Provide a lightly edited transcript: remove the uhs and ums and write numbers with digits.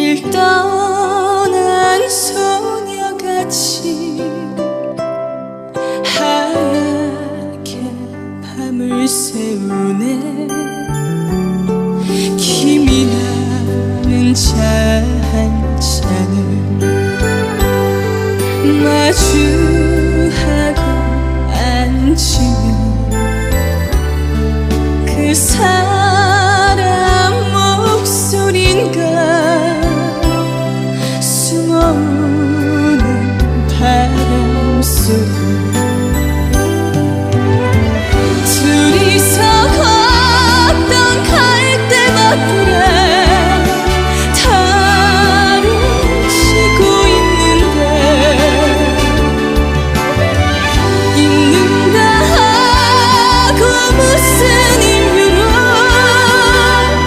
길 떠난 소녀같이 하얗게 밤을 새우네. 김이 나는 차 한 잔을 마주하고 앉으면